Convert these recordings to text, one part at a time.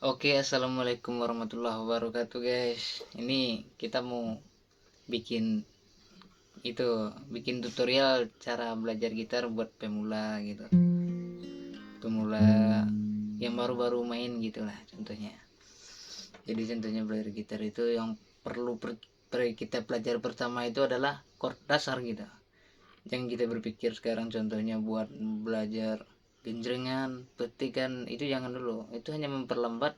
Oke, assalamualaikum warahmatullahi wabarakatuh, guys. Ini kita mau bikin bikin tutorial cara belajar gitar buat pemula gitu. Pemula yang baru-baru main gitulah contohnya. Jadi contohnya belajar gitar itu yang kita pelajari pertama itu adalah chord dasar gitu. Yang kita berpikir sekarang contohnya buat belajar genjrengan, petikan itu jangan dulu. Itu hanya memperlambat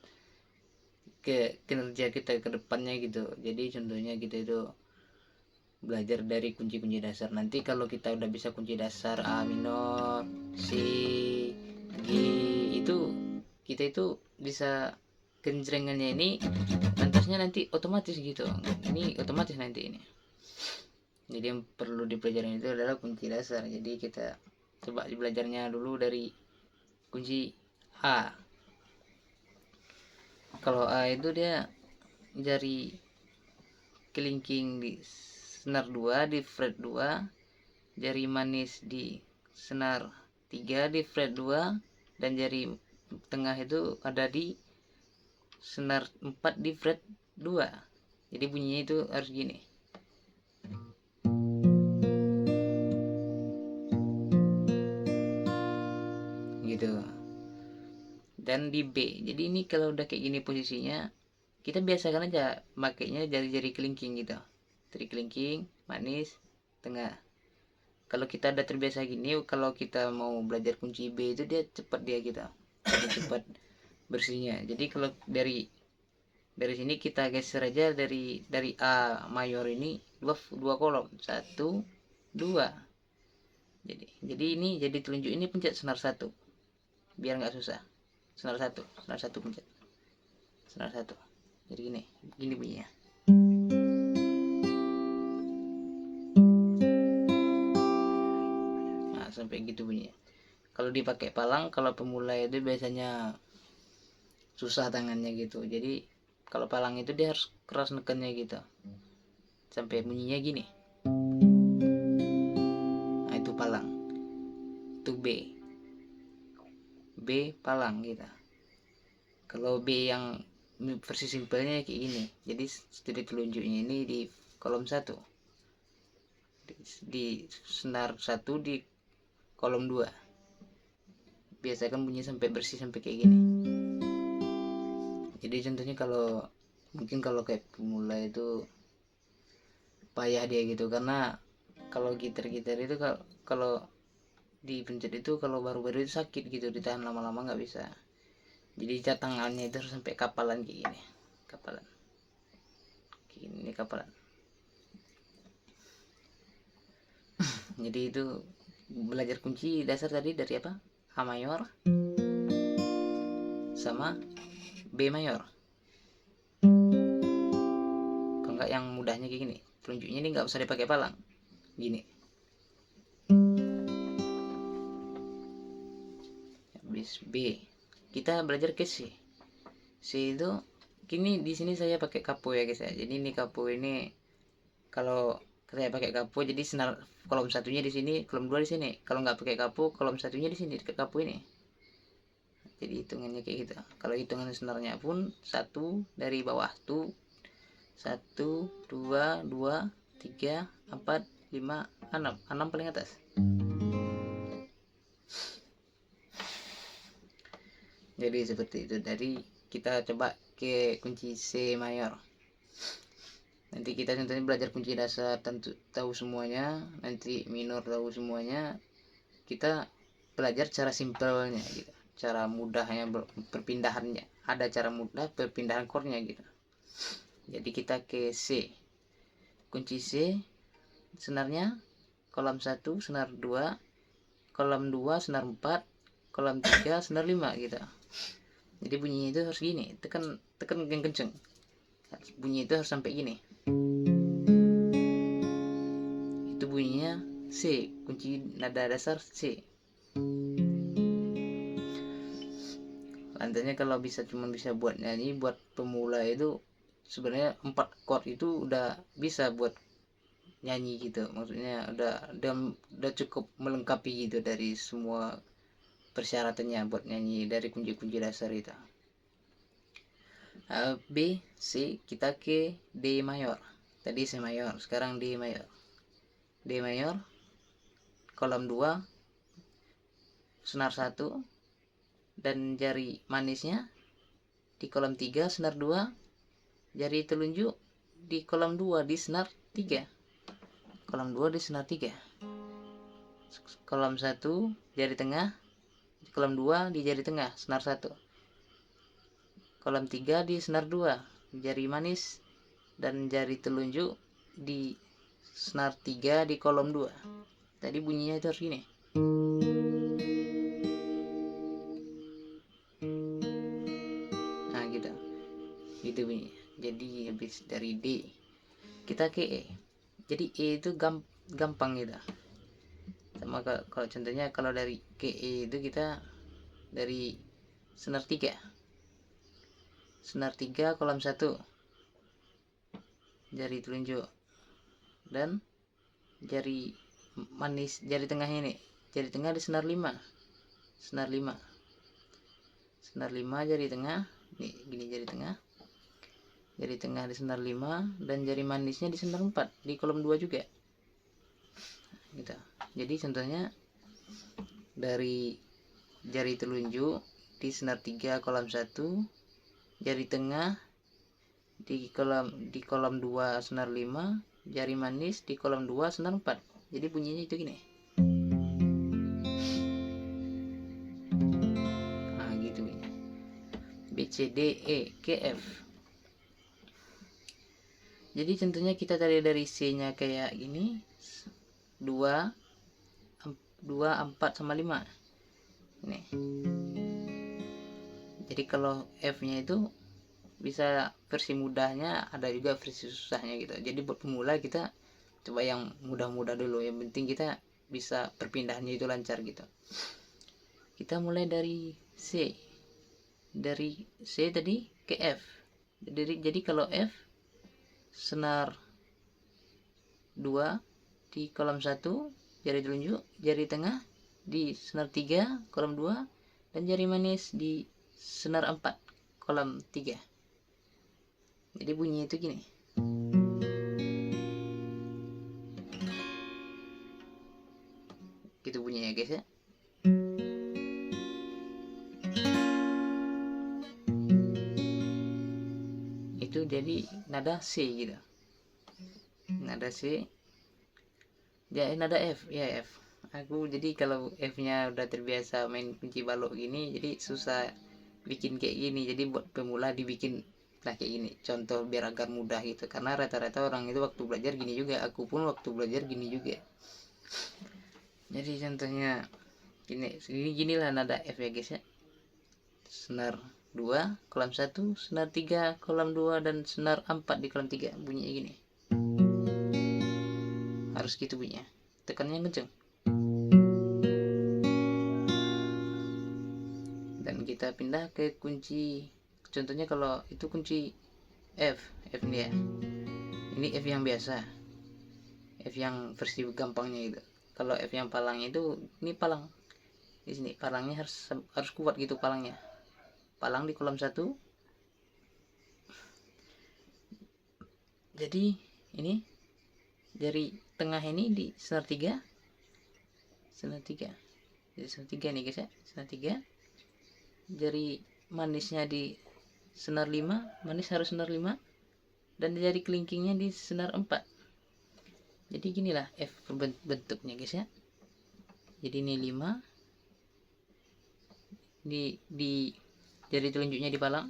kinerja kita ke depannya gitu. Jadi contohnya kita itu belajar dari kunci-kunci dasar. Nanti kalau kita udah bisa kunci dasar A minor, C, G, itu kita itu bisa genjrengannya ini nantasnya nanti otomatis gitu. Ini otomatis nanti ini. Jadi yang perlu dipelajari itu adalah kunci dasar. Jadi kita coba belajarnya dulu dari kunci A. Kalau A itu dia jari kelingking di senar 2 di fret 2, jari manis di senar 3 di fret 2, dan jari tengah itu ada di senar 4 di fret 2. Jadi bunyinya itu harus gini gitu. Dan di B, jadi ini kalau udah kayak gini posisinya, kita biasakan aja makainya jari-jari kelingking gitu. Jari kelingking, manis, tengah. Kalau kita udah terbiasa gini, kalau kita mau belajar kunci B itu dia cepat dia gitu, jadi cepat bersihnya. Jadi kalau dari sini kita geser aja dari A mayor ini dua kolom, satu dua. Jadi ini jadi telunjuk ini pencet senar satu biar nggak susah. Senar satu pencet senar satu. Jadi gini bunyinya. Nah sampai gitu bunyinya. Kalau dipakai palang, kalau pemula itu biasanya susah tangannya gitu. Jadi kalau palang itu dia harus keras nekannya gitu sampai bunyinya gini. Nah itu palang, itu B palang gitu. Kalau B yang versi simpelnya kayak gini. Jadi studi telunjuknya ini di kolom 1, di senar 1 di kolom 2. Biasakan bunyi sampai bersih sampai kayak gini. Jadi contohnya kalau kayak pemula itu payah dia gitu, karena kalau gitar-gitar itu kalau dipencet itu kalau baru-baru itu sakit gitu, ditahan lama-lama nggak bisa. Jadi catangannya itu harus sampai kapalan kayak gini, kapalan kayak gini, ini kapalan. Jadi itu belajar kunci dasar tadi dari apa, A mayor sama B mayor. Kalau nggak yang mudahnya kayak gini, telunjuknya ini nggak usah dipakai palang, gini. Habis B, kita belajar ke C. C itu kini di sini saya pakai kapo ya guys ya. Jadi ini kapo ini kalau saya pakai kapo jadi senar kolom satunya di sini, kolom 2 di sini. Kalau nggak pakai kapo, kolom satunya di sini dekat kapo ini. Jadi hitungannya kayak gitu. Kalau hitungan senarnya pun satu dari bawah tuh 1 2 2 3 4 5 6 paling atas. Jadi seperti itu. Dari kita coba ke kunci C mayor. Nanti kita contohnya belajar kunci dasar tentu tahu semuanya, nanti minor tahu semuanya. Kita belajar cara simpelnya gitu, cara mudahnya perpindahannya. Ada cara mudah perpindahan chordnya gitu. Jadi kita ke C, kunci C senarnya kolom 1 senar 2, kolom 2 senar 4, kolom 3 senar 5 gitu. Jadi bunyinya itu harus gini, tekan yang kenceng. Bunyi itu harus sampai gini. Itu bunyinya C, kunci nada dasar C. Lantasnya kalau bisa buat nyanyi buat pemula itu sebenarnya 4 chord itu udah bisa buat nyanyi gitu. Maksudnya udah cukup melengkapi gitu dari semua persyaratannya buat nyanyi dari kunci-kunci dasar itu. B, C, kita ke D mayor. Tadi C mayor, sekarang D mayor. D mayor, kolom 2, senar 1, dan jari manisnya di kolom 3, senar 2, jari telunjuk di kolom 2 di senar 3. Kolom 2 di senar 3. Kolom 1 jari tengah, di kolom 2 di jari tengah, senar 1. Kolom 3 di senar 2, jari manis dan jari telunjuk di senar 3 di kolom 2. Tadi bunyinya itu harus gini. Nah gitu. Gitu bunyinya. Jadi habis dari D kita ke E. Jadi E itu gampang gitu. Sama kalau contohnya kalau dari ke E itu kita dari senar 3. Senar 3 kolom 1. Jari telunjuk dan jari manis, jari tengah ini. Jari tengah di senar 5. Senar 5. Senar 5 jari tengah. Nih, gini jari tengah. Jari tengah di senar 5 dan jari manisnya di senar 4 di kolom 2 juga. Gitu. Jadi contohnya dari jari telunjuk di senar 3 kolom 1, jari tengah di kolom 2 senar 5, jari manis di kolom 2 senar 4. Jadi bunyinya itu gini. Nah, gitu bunyinya. B, C, D, E, K, F. Jadi contohnya kita tadi dari C-nya kayak gini. 2, 4 sama 5. Ini. Jadi kalau F-nya itu bisa versi mudahnya, ada juga versi susahnya gitu. Jadi buat pemula kita coba yang mudah-mudah dulu. Yang penting kita bisa perpindahannya itu lancar gitu. Kita mulai dari C. Dari C tadi ke F. Jadi kalau F senar 2 di kolom 1, jari telunjuk, jari tengah di senar 3 kolom 2 dan jari manis di senar 4 kolom 3. Jadi bunyi itu gini. Gitu bunyinya guys ya. Itu jadi nada C gitu. Nada C. Ya nada F, ya F. Aku jadi kalau F-nya udah terbiasa main kunci balok gini, jadi susah bikin kayak gini. Jadi buat pemula dibikin lah kayak gini, contoh biar agar mudah gitu. Karena rata-rata orang itu waktu belajar gini juga, aku pun waktu belajar gini juga. Jadi contohnya gini lah nada F ya guys ya. Senar 2 kolom 1, senar 3 kolom 2 dan senar 4 di kolom 3. Bunyinya gini. Harus gitu bunyinya. Tekannya kenceng. Dan kita pindah ke kunci. Contohnya kalau itu kunci F ini ya. Ini F yang biasa. F yang versi gampangnya itu. Kalau F yang palangnya itu, ini palang. Di sini palangnya harus kuat gitu palangnya. Palang di kolom 1. Jadi ini jari tengah ini di senar 3. Senar 3. Jadi senar 3 nih guys ya. Senar 3. Jari manisnya di senar 5, manis harus senar 5. Dan jari kelingkingnya di senar 4. Jadi ginilah F bentuknya guys ya. Jadi ini 5. Di jari telunjuknya di palang.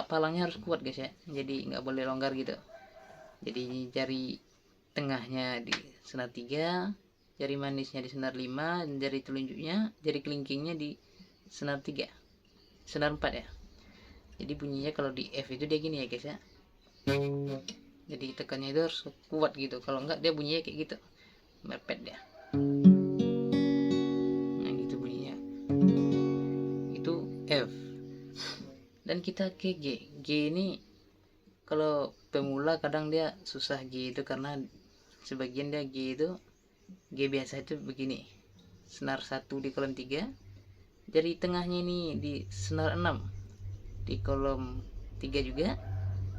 Palangnya harus kuat guys ya. Jadi nggak boleh longgar gitu. Jadi jari tengahnya di senar 3, jari manisnya di senar 5, dan jari telunjuknya, jari kelingkingnya di senar 3. Senar 4 ya. Jadi bunyinya kalau di F itu dia gini ya guys ya. Jadi tekannya itu harus kuat gitu. Kalau enggak dia bunyinya kayak gitu. Mepet dia. Nah gitu bunyinya. Itu F. Dan kita ke G. G ini kalau pemula kadang dia susah G itu karena sebagian dia G itu G biasa itu begini. Senar 1 di kolom 3. Jari tengahnya ini di senar 6. di kolom 3 juga,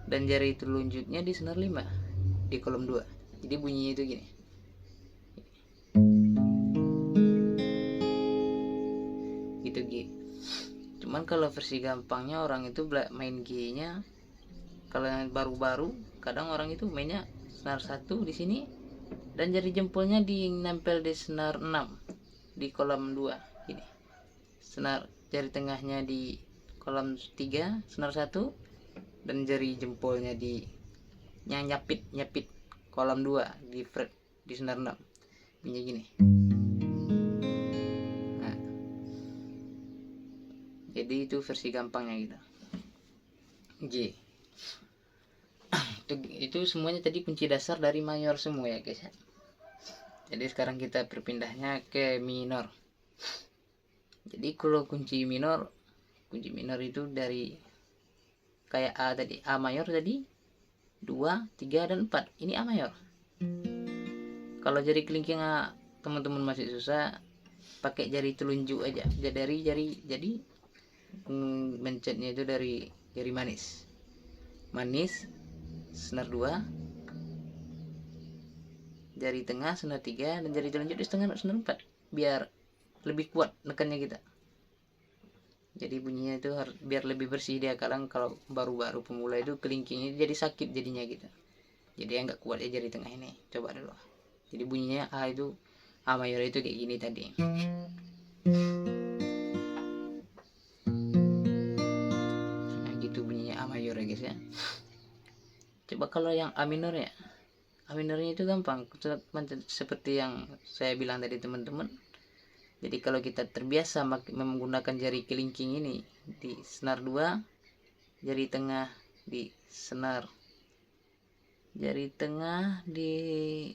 dan jari telunjuknya di senar 5 di kolom 2. Jadi bunyinya itu gini. Gitu G. Cuman kalau versi gampangnya orang itu main G-nya, kalau yang baru-baru kadang orang itu mainnya senar 1 di sini dan jari jempolnya nempel di senar 6 di kolom 2 gini. Senar jari tengahnya di kolom 3 senar 1 dan jari jempolnya nyapit kolom 2 di fret di senar 6 bunyi gini. Nah, jadi itu versi gampangnya gitu. G. Itu semuanya tadi kunci dasar dari mayor semua ya guys ya. Jadi sekarang kita berpindahnya ke minor. Jadi kalau kunci minor itu dari kayak A tadi, A mayor tadi 2, 3 dan 4. Ini A mayor. Kalau jari kelingking teman-teman masih susah, pakai jari telunjuk aja. Jadi mencetnya itu dari jari manis. Manis senar 2, jari tengah senar 3 dan jari telunjuk di setengah senar 4 biar lebih kuat nekannya kita. Jadi bunyinya itu biar lebih bersih dia. Kadang kalau baru-baru pemula itu kelingkingnya jadi sakit jadinya gitu. Jadi yang nggak kuat ya jari tengah ini. Coba dulu. Jadi bunyinya A mayor itu kayak gini tadi. Nah gitu bunyinya A mayor ya guys ya. Coba kalau yang A minor ya. A minornya itu gampang. Seperti yang saya bilang tadi teman-teman. Jadi kalau kita terbiasa menggunakan jari kelingking ini di senar 2, jari tengah di senar, jari tengah di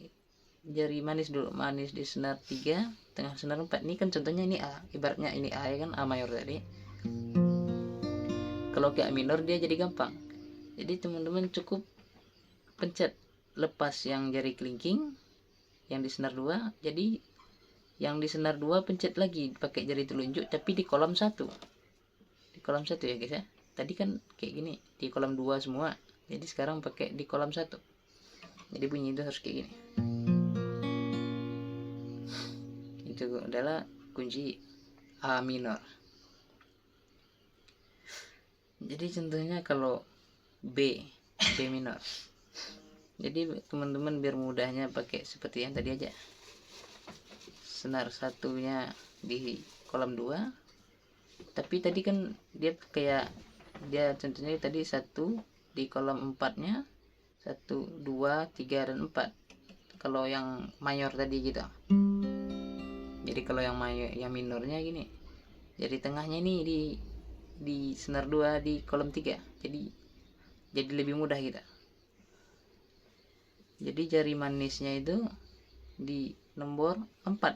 jari manis dulu, manis di senar 3, tengah senar 4. Ini kan contohnya ini A, ibaratnya ini A ya kan, A mayor tadi. Kalau ke A minor dia jadi gampang. Jadi teman-teman cukup pencet lepas yang jari kelingking yang di senar 2, jadi yang di senar 2 pencet lagi pakai jari telunjuk tapi di kolom 1. Di kolom 1 ya guys ya. Tadi kan kayak gini, di kolom 2 semua. Jadi sekarang pakai di kolom 1. Jadi bunyi itu harus kayak gini. Itu adalah kunci A minor. Jadi contohnya kalau B minor. Jadi teman-teman biar mudahnya pakai seperti yang tadi aja. Senar satunya di kolom 2, tapi tadi kan dia contohnya tadi 1 di kolom 4 nya 1, 2, 3 dan 4 kalau yang mayor tadi gitu. Jadi kalau yang minornya gini, jadi tengahnya ini di senar 2 di kolom 3, jadi lebih mudah kita. Jadi jari manisnya itu di nomor 4,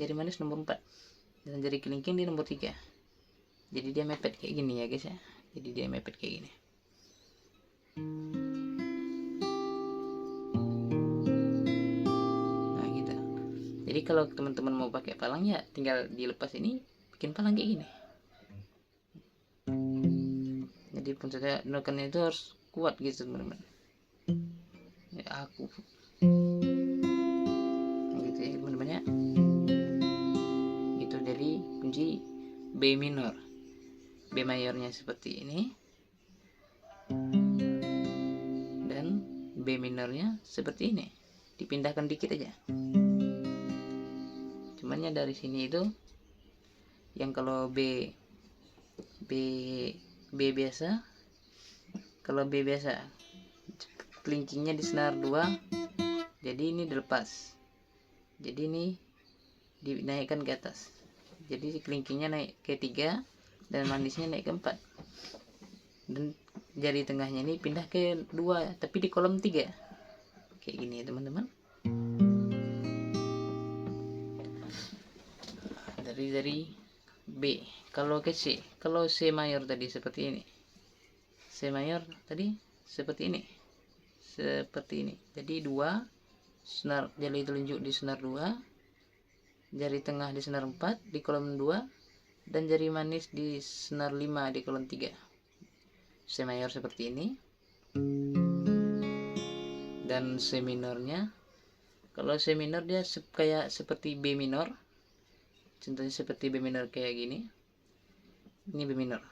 jari manis nomor 4 dan jari kelingking di nomor 3. Jadi dia mepet kayak gini ya guys ya. Jadi dia mepet kayak gini. Nah gitu. Jadi kalau teman-teman mau pakai palang ya tinggal dilepas ini, bikin palang kayak gini. Jadi pencetnya nekannya itu harus kuat gitu teman-teman. Ya aku gitu ya teman-teman ya. Itu dari kunci B minor. B mayornya seperti ini dan B minornya seperti ini. Dipindahkan dikit aja. Cuman ya dari sini itu yang kalau B biasa, kalau B biasa kelingkingnya di senar 2, jadi ini dilepas, jadi ini dinaikkan ke atas, jadi kelingkingnya naik ke 3 dan manisnya naik ke 4 dan jari tengahnya ini pindah ke 2 tapi di kolom 3 kayak gini ya teman-teman. Dari B. Kalau ke C, kalau C mayor tadi seperti ini, C mayor tadi seperti ini, jadi 2 senar, jari telunjuk di senar 2, jari tengah di senar 4 di kolom 2 dan jari manis di senar 5 di kolom 3. C mayor seperti ini, dan C minornya, kalau C minor dia kayak seperti B minor, contohnya seperti B minor kayak gini. Ini B minor,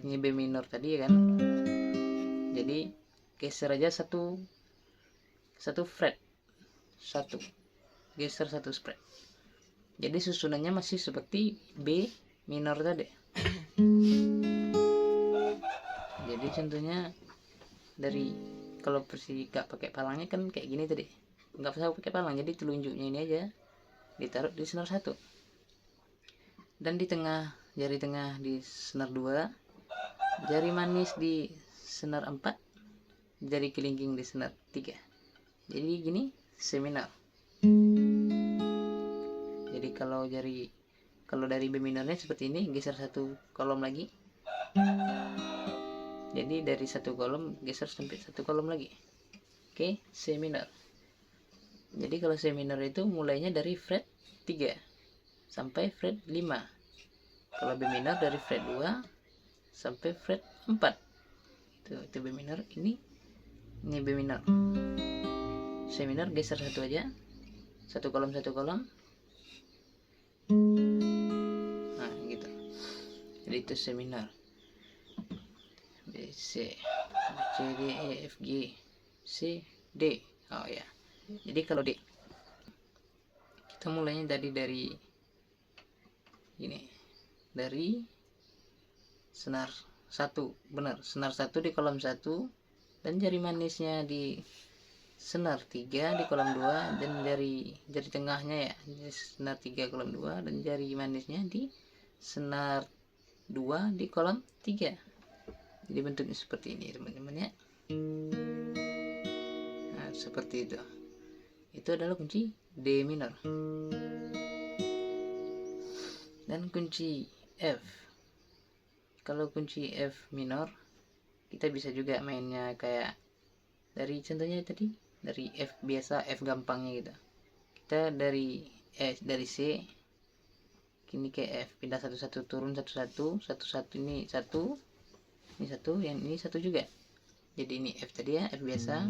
ini B minor tadi ya kan. Jadi geser aja satu fret, geser satu fret. Jadi susunannya masih seperti B minor tadi. Jadi contohnya dari kalau versi gak pakai palangnya kan kayak gini tadi, nggak usah pakai palang, jadi telunjuknya ini aja ditaruh di senar 1, dan di tengah, jari tengah di senar 2, jari manis di senar 4, jari kelingking di senar 3. Jadi gini C minor. Jadi kalau dari B minornya seperti ini, geser satu kolom lagi. Jadi dari satu kolom geser sampai satu kolom lagi. Oke, C minor. Jadi kalau C minor itu mulainya dari fret 3 sampai fret 5. Kalau B minor dari fret 2 sampai fret 4. Itu B minor, ini B minor. C minor geser satu aja. Satu kolom. Nah, gitu. Jadi itu C minor. B, C, D, E, F, G, C, D. Oh ya. Jadi kalau D, kita mulainya dari ini, dari senar 1, benar, senar 1 di kolom 1, dan jari manisnya di senar 3 di kolom 2, dan jari tengahnya ya di senar 3 kolom 2, dan jari manisnya di senar 2 di kolom 3. Jadi bentuknya seperti ini teman-teman ya. Nah, seperti itu. Itu adalah kunci D minor. Dan kunci F. Kalau kunci F minor, kita bisa juga mainnya kayak dari contohnya tadi, dari F biasa, F gampangnya gitu. Kita dari C kini ke F, pindah satu-satu, turun satu-satu, ini satu, yang ini satu juga. Jadi ini F tadi ya, F biasa,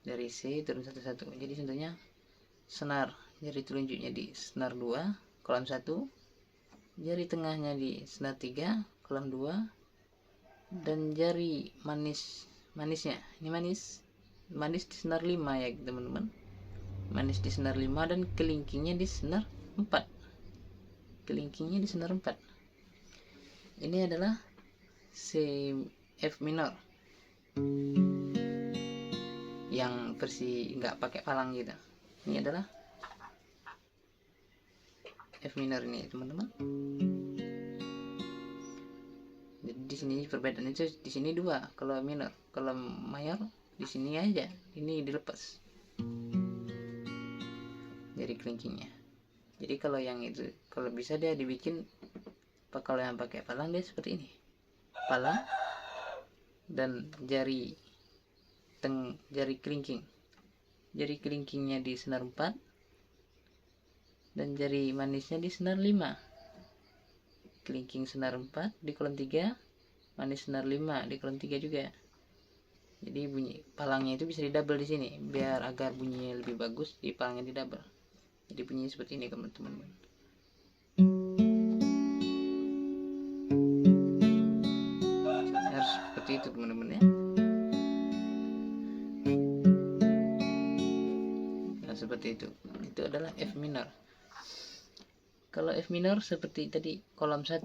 dari C turun satu-satu. Jadi contohnya senar, jari telunjuknya di senar 2 kolom 1, jari tengahnya di senar 3 kolom 2, dan jari manisnya, ini manis di senar 5 ya teman-teman. Manis di senar 5 dan kelingkingnya di senar 4. Ini adalah C F minor yang versi nggak pakai palang gitu. Ini adalah F minor ini teman-teman. Jadi di sini perbedaannya itu di sini 2 kalau minor, kalau mayor di sini aja, ini dilepas dari kelingkingnya. Jadi kalau yang itu, kalau bisa dia dibikin, kalau yang pakai palang dia seperti ini, palang dan jari kelingkingnya di senar 4 dan jari manisnya di senar 5. Kelingking senar 4 di kolom 3, manis senar 5 di kolom 3 juga. Jadi bunyi palangnya itu bisa didouble di sini biar agar bunyinya lebih bagus, di palangnya didouble. Jadi bunyinya seperti ini teman-teman. Harus seperti itu teman-teman ya. Nah, seperti itu. Itu adalah F minor. Kalau F minor seperti tadi, kolom 1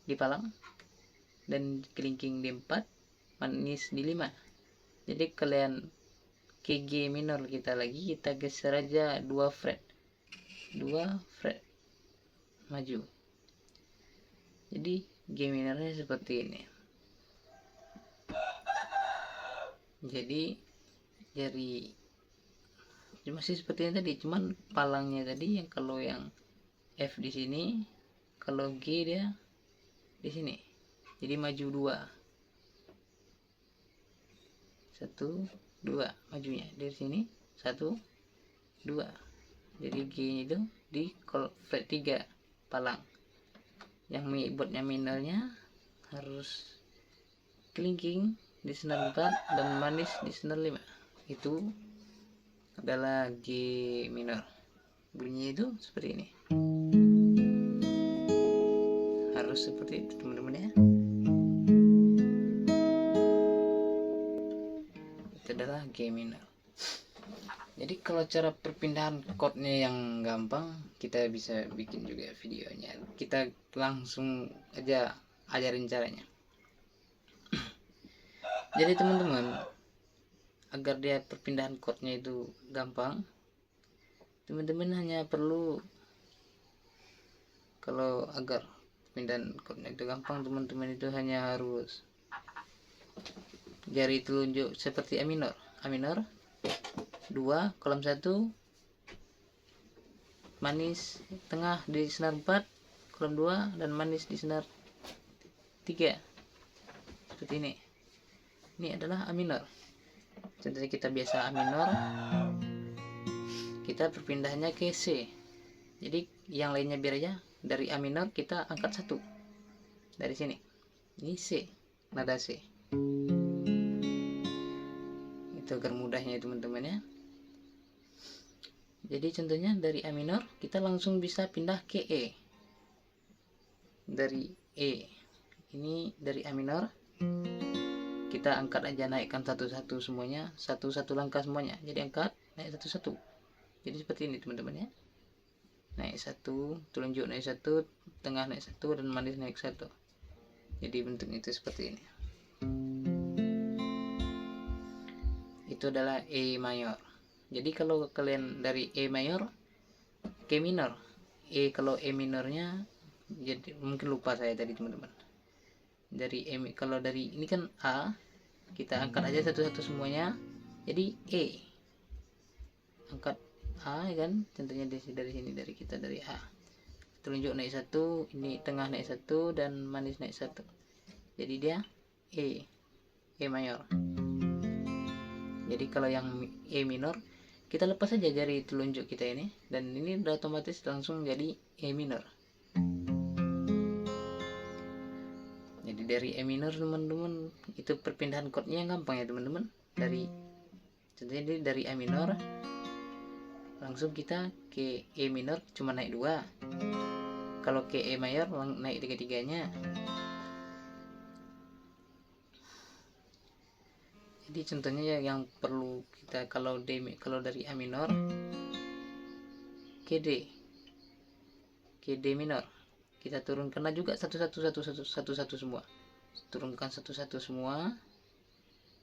di palang dan kelingking di 4, manis di 5. Jadi kalian ke G minor kita geser aja 2 fret maju. Jadi G minornya seperti ini. Jadi jari masih seperti yang tadi, cuman palangnya tadi yang kalau yang F di sini, kalau G dia di sini. Jadi maju 2, 1, 2 majunya dari sini, 1, 2. Jadi G itu di fret 3 palang. Yang buatnya minornya harus kelingking di senar 4 dan manis di senar 5. Itu adalah G minor. Bunyinya itu seperti ini. Harus seperti itu teman-teman ya. Itu adalah G minor. Jadi kalau cara perpindahan chordnya yang gampang, kita bisa bikin juga videonya. Kita langsung aja ajarin caranya. Jadi teman-teman, agar dia perpindahan chordnya itu gampang, teman-teman hanya perlu, kalau agar perpindahan chordnya itu gampang, teman-teman itu hanya harus jari telunjuk seperti A minor. A minor 2, kolom 1, manis tengah di senar 4, kolom 2, dan manis di senar 3. Seperti ini. Ini adalah A minor. Contohnya kita biasa A minor, kita perpindahannya ke C. Jadi yang lainnya biar aja dari A minor kita angkat 1 dari sini. Ini C, nada C. Itu agar mudahnya teman-teman ya. Jadi contohnya dari A minor kita langsung bisa pindah ke E. Dari E ini dari A minor kita angkat aja, naikkan satu-satu semuanya, satu-satu langkah semuanya. Jadi angkat, naik satu-satu. Jadi seperti ini teman-teman ya. Naik 1, telunjuk naik 1, tengah naik 1, dan manis naik 1. Jadi bentuknya itu seperti ini. Itu adalah E mayor. Jadi kalau kalian dari E mayor ke minor, kalau E minornya, jadi mungkin lupa saya tadi teman-teman. Dari E, kalau dari ini kan A, kita angkat aja satu-satu semuanya. Jadi E, angkat A kan, contohnya dari sini, dari kita dari A, telunjuk naik 1, ini tengah naik 1, dan manis naik 1. Jadi dia E mayor. Jadi kalau yang E minor, kita lepas saja jari telunjuk kita ini, dan ini udah otomatis langsung jadi E minor. Jadi dari E minor teman-teman, itu perpindahan chordnya yang gampang ya teman-teman. Contohnya dari A minor langsung kita ke E minor cuma naik 2. Kalau ke E mayor naik 3-3-nya. Jadi contohnya ya yang perlu kita, kalau dari A minor ke D minor, kita turunkan juga satu-satu semua. Turunkan satu-satu semua,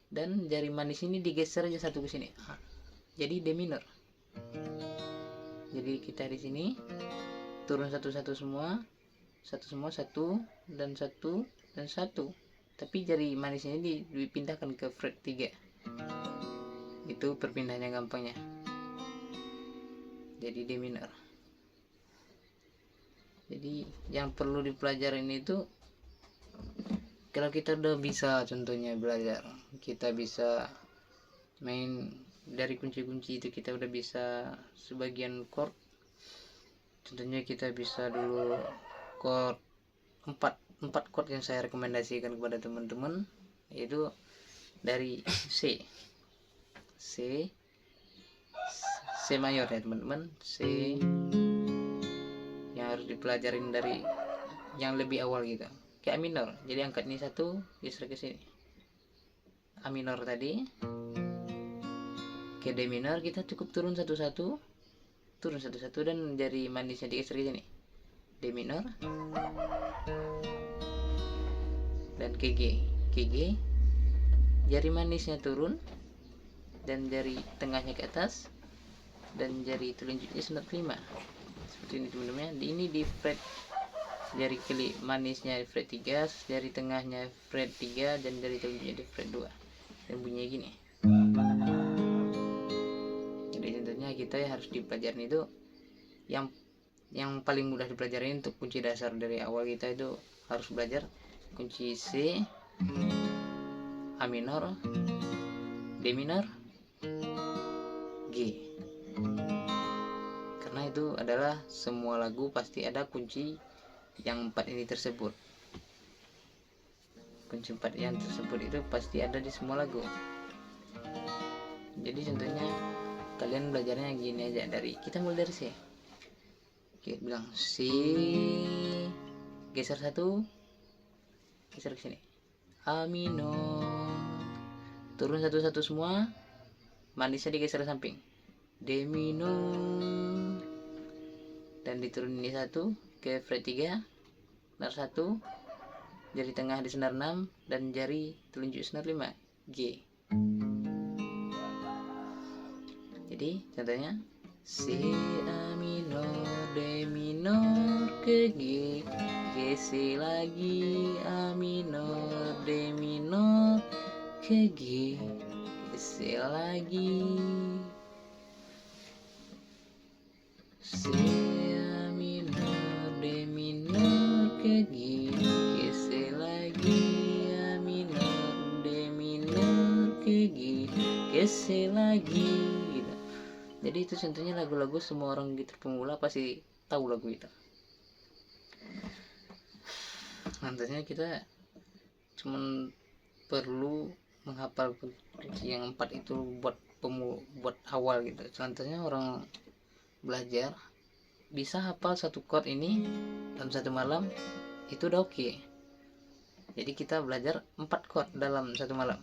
dan jari manis ini digeser aja satu ke sini. Jadi D minor. Jadi kita di sini turun satu-satu semua, satu dan satu. Tapi jari manis ini dipindahkan ke fret 3. Itu perpindahannya gampangnya. Jadi D minor. Jadi yang perlu dipelajarin itu, kalau kita udah bisa contohnya belajar, kita bisa main dari kunci-kunci itu, kita udah bisa sebagian chord. Contohnya kita bisa dulu chord 4 chord yang saya rekomendasikan kepada teman-teman, yaitu dari C mayor ya teman-teman. C yang harus dipelajarin dari yang lebih awal gitu, ke A minor. Jadi angkat ini 1, geser ke sini. A minor tadi ke D minor, kita cukup turun satu-satu, dan jari manisnya digeser ke sini. D minor, dan ke G, jari manisnya turun, dan jari tengahnya ke atas, dan jari telunjuknya senar 5. Seperti ini teman-teman. Ini di fret, jari manisnya di fret 3, jari tengahnya fret 3, dan jari telunjuknya di fret 2. Dan bunyinya gini. Jadi contohnya kita harus dipelajarin itu, yang paling mudah dipelajari untuk kunci dasar dari awal, kita itu harus belajar kunci C, A minor, D minor, G. itu adalah semua lagu pasti ada kunci yang 4 ini tersebut. Kunci 4 yang tersebut itu pasti ada di semua lagu. Jadi contohnya kalian belajarnya gini aja, dari kita mulai dari C. Oke, bilang C, geser satu, geser ke sini, A minor, turun satu-satu semua, manisnya digeser ke samping, D minor, dan diturunin ini satu ke fret 3, senar 1, jari tengah di senar 6, dan jari telunjuk senar 5, G. Jadi contohnya C, A minor, D minor ke G, G, C lagi, A minor, D minor ke G, G, C lagi, C, A minor, D minor ke G, G, C lagi, A minor, D minor ke G, G, C lagi. Jadi itu contohnya lagu-lagu semua orang gitar pemula pasti tahu lagu itu. Nantinya kita cuman perlu menghafal kunci yang 4 itu buat awal gitu. Contohnya orang belajar bisa hafal satu chord ini dalam satu malam itu udah oke. Jadi kita belajar 4 chord dalam satu malam.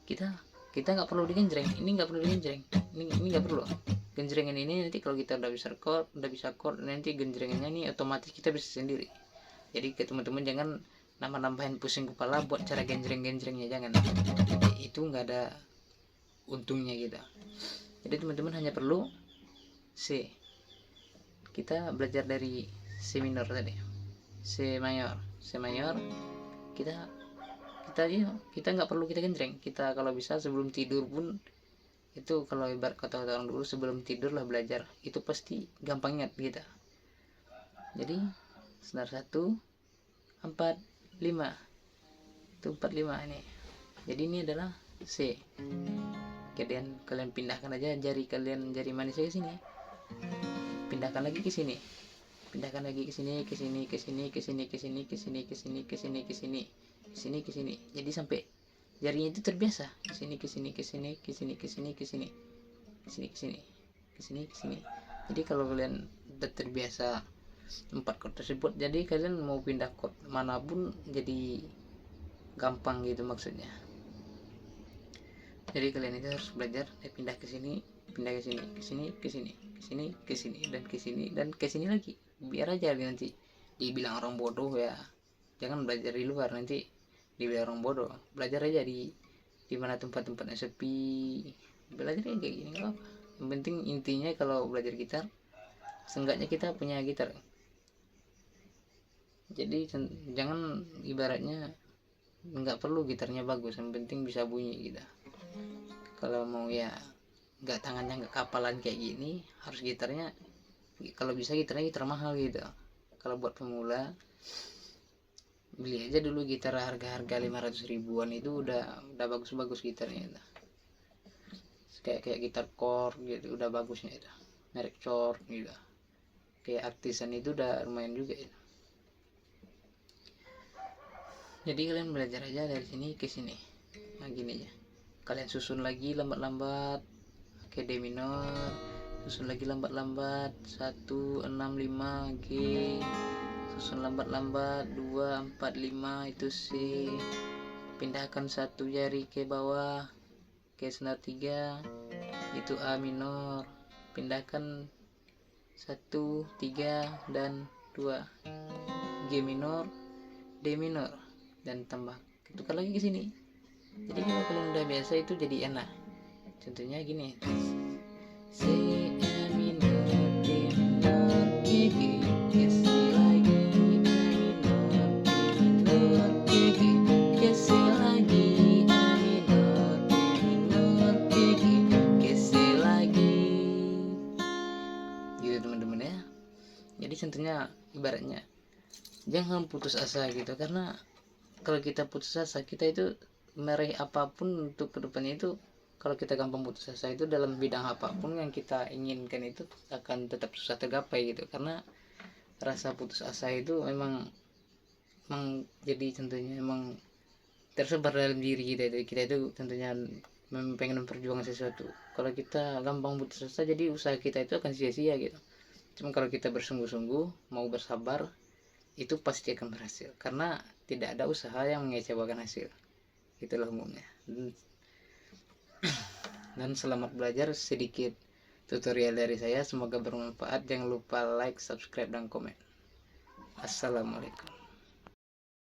Kita nggak perlu digenjreng, ini nggak perlu digenjreng, ini nggak perlu genjrengan. Ini nanti kalau kita udah bisa chord, nanti genjrengannya ini otomatis kita bisa sendiri. Jadi ke teman-teman jangan nambahin pusing kepala buat cara genjrengnya, jangan. Itu nggak ada untungnya gitu. Jadi teman-teman hanya perlu C. Kita belajar dari C minor tadi, C mayor, kita nggak perlu kita genjreng. Kita kalau bisa sebelum tidur pun itu, kalau ibarat kata orang dulu, sebelum tidur lah belajar, itu pasti gampang ingat gitu. Jadi senar 1, 4, 5 itu 4, 5 ini. Jadi ini adalah C. Kalian pindahkan aja jari kalian, jari manisnya ke sini, pindahkan lagi ke sini, pindahkan lagi ke sini, ke sini, ke sini, ke sini, ke sini, ke sini, ke sini, ke sini, ke sini, ke sini, ke sini. Jadi sampai jarinya itu terbiasa ke sini, ke sini, ke sini, ke sini, ke sini, ke sini, ke sini, ke sini, ke sini, ke sini. Jadi kalau kalian udah terbiasa 4 chord tersebut, jadi kalian mau pindah chord manapun jadi gampang gitu maksudnya. Jadi kalian itu harus belajar pindah ke sini, pindah ke sini, ke sini, ke sini, ke sini, ke sini, dan ke sini, dan ke sini lagi. Biar aja nanti dibilang orang bodoh ya. Jangan belajar di luar, nanti dibilang orang bodoh. Belajar aja di mana tempat-tempatnya sepi. Belajar aja kayak gini, nggak apa. Yang penting intinya kalau belajar gitar, seenggaknya kita punya gitar. Jadi jangan ibaratnya nggak perlu gitarnya bagus, yang penting bisa bunyi gitu. Kalau mau ya nggak, tangannya nggak kapalan kayak gini, harus gitarnya, kalau bisa gitarnya gitar mahal gitu. Kalau buat pemula beli aja dulu gitar harga 500 ribuan, itu udah bagus-bagus gitarnya itu. Kayak gitar Korg gitu, udah bagusnya itu, merek Korg gitu. Kayak Artisan itu udah lumayan juga itu. Jadi kalian belajar aja dari sini ke sini, nah gini aja. Kalian susun lagi lambat-lambat ke D minor, susun lagi lambat-lambat 1, 6, 5 G, susun lambat-lambat 2, 4, 5 itu C, pindahkan satu jari ke bawah ke senar 3 itu A minor, pindahkan 1, 3 dan 2 G minor, D minor, dan tambah tukar lagi ke sini. Jadi kalau kalian udah biasa itu jadi enak. Contohnya gini, C, A minor, D minor, G, G, G, C lagi, A minor, D minor, G, G, G, C lagi, A minor, D minor, G, G, G, C lagi. Gitu teman-teman ya. Jadi contohnya ibaratnya jangan putus asa gitu, karena kalau kita putus asa, kita itu meraih apapun untuk kedepannya itu kalau kita gampang putus asa itu dalam bidang apapun yang kita inginkan itu akan tetap susah tergapai gitu, karena rasa putus asa itu memang jadi tentunya emang tersebar dalam diri kita itu tentunya pengen memperjuangkan sesuatu. Kalau kita gampang putus asa, jadi usaha kita itu akan sia-sia gitu. Cuma kalau kita bersungguh-sungguh mau bersabar, itu pasti akan berhasil, karena tidak ada usaha yang mengecewakan hasil. Itulah umumnya. Dan selamat belajar, sedikit tutorial dari saya, semoga bermanfaat. Jangan lupa like, subscribe, dan komen. Assalamualaikum.